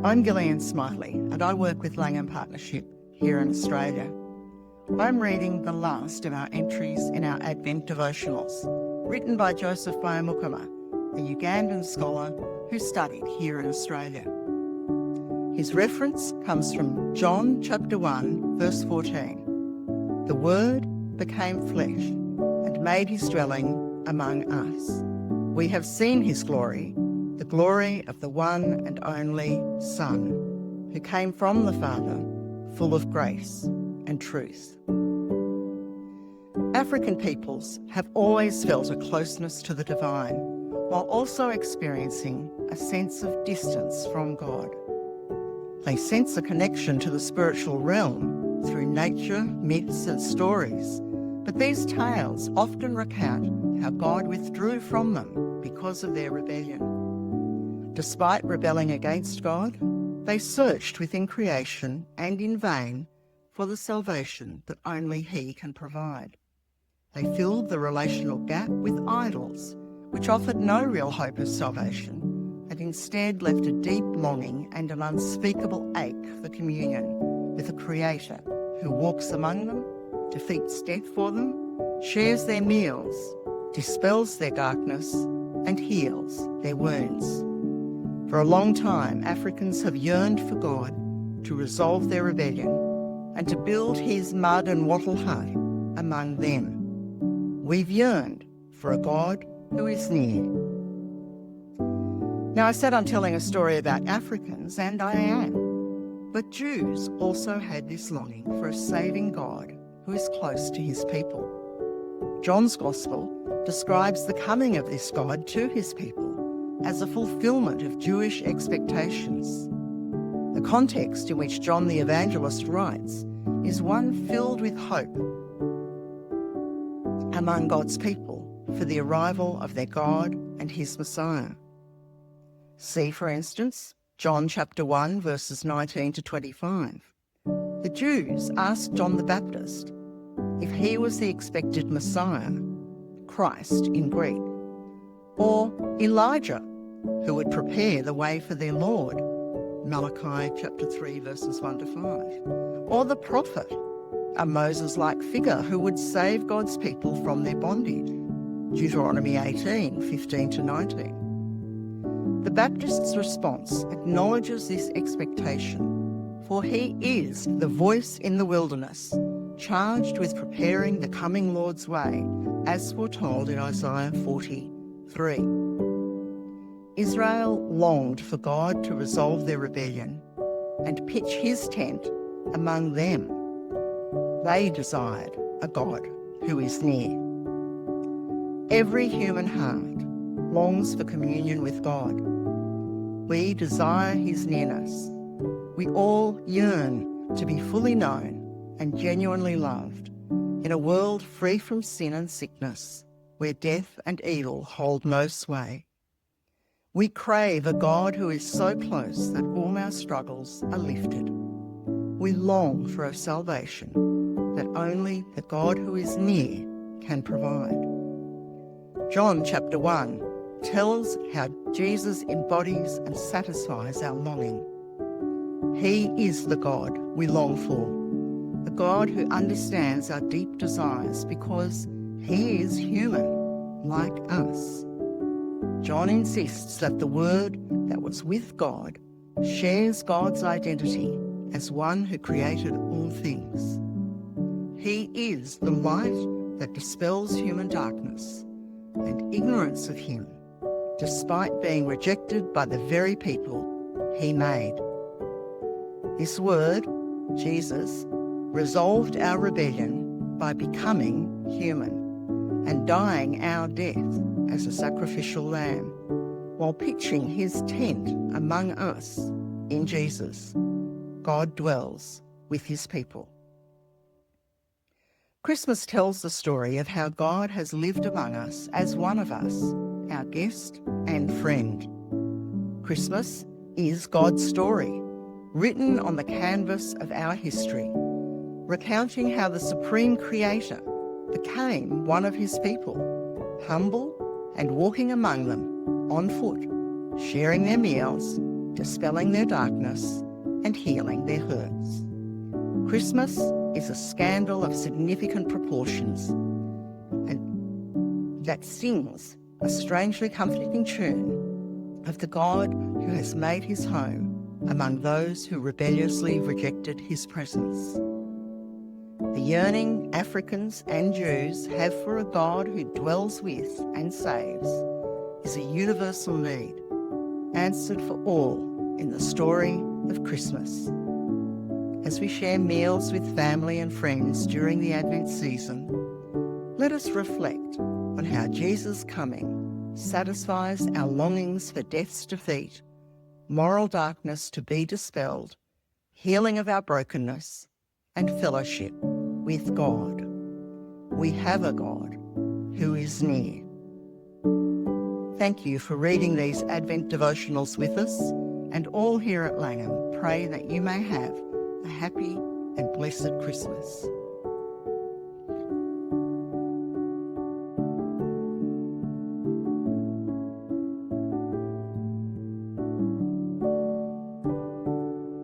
I'm Gillean Smiley and I work with Langham Partnership here in Australia. I'm reading the last of our entries in our Advent devotionals, written by Joseph Byamukama, a Ugandan scholar who studied here in Australia. His reference comes from John chapter 1, verse 14. The Word became flesh and made his dwelling among us. We have seen his glory, the glory of the one and only Son, who came from the Father, full of grace and truth. African peoples have always felt a closeness to the divine, while also experiencing a sense of distance from God. They sense a connection to the spiritual realm through nature, myths and stories, but these tales often recount how God withdrew from them because of their rebellion. Despite rebelling against God, they searched within creation and in vain for the salvation that only He can provide. They filled the relational gap with idols, which offered no real hope of salvation, and instead left a deep longing and an unspeakable ache for communion with a Creator who walks among them, defeats death for them, shares their meals, dispels their darkness, and heals their wounds. For a long time, Africans have yearned for God to resolve their rebellion and to build his mud and wattle hut among them. We've yearned for a God who is near. Now, I said I'm telling a story about Africans, and I am. But Jews also had this longing for a saving God who is close to his people. John's Gospel describes the coming of this God to his people as a fulfillment of Jewish expectations. The context in which John the Evangelist writes is one filled with hope among God's people for the arrival of their God and his Messiah. See, for instance, John chapter 1, verses 19 to 25. The Jews asked John the Baptist if he was the expected Messiah, Christ in Greek, or Elijah, who would prepare the way for their Lord, Malachi chapter 3, verses 1 to 5, or the prophet, a Moses-like figure who would save God's people from their bondage, Deuteronomy 18, 15 to 19. The Baptist's response acknowledges this expectation, for he is the voice in the wilderness, charged with preparing the coming Lord's way, as foretold in Isaiah 43. Israel longed for God to resolve their rebellion and pitch his tent among them. They desired a God who is near. Every human heart longs for communion with God. We desire his nearness. We all yearn to be fully known and genuinely loved in a world free from sin and sickness, where death and evil hold no sway. We crave a God who is so close that all our struggles are lifted. We long for a salvation that only the God who is near can provide. John chapter 1 tells how Jesus embodies and satisfies our longing. He is the God we long for, a God who understands our deep desires because he is human, like us. John insists that the Word that was with God shares God's identity as one who created all things. He is the light that dispels human darkness and ignorance of him, despite being rejected by the very people he made. This Word, Jesus, resolved our rebellion by becoming human and dying our death as a sacrificial lamb, while pitching his tent among us in Jesus. God dwells with his people. Christmas tells the story of how God has lived among us as one of us, our guest and friend. Christmas is God's story, written on the canvas of our history, recounting how the Supreme Creator became one of his people, humble and walking among them on foot, sharing their meals dispelling their darkness and healing their hurts. Christmas is a scandal of significant proportions, and that sings a strangely comforting tune of the God who has made his home among those who rebelliously rejected his presence. The yearning Africans and Jews have for a God who dwells with and saves is a universal need, answered for all in the story of Christmas. As we share meals with family and friends during the Advent season, let us reflect on how Jesus' coming satisfies our longings for death's defeat, moral darkness to be dispelled, healing of our brokenness, and fellowship with God. We have a God who is near. Thank you for reading these Advent devotionals with us, and all here at Langham pray that you may have a happy and blessed Christmas.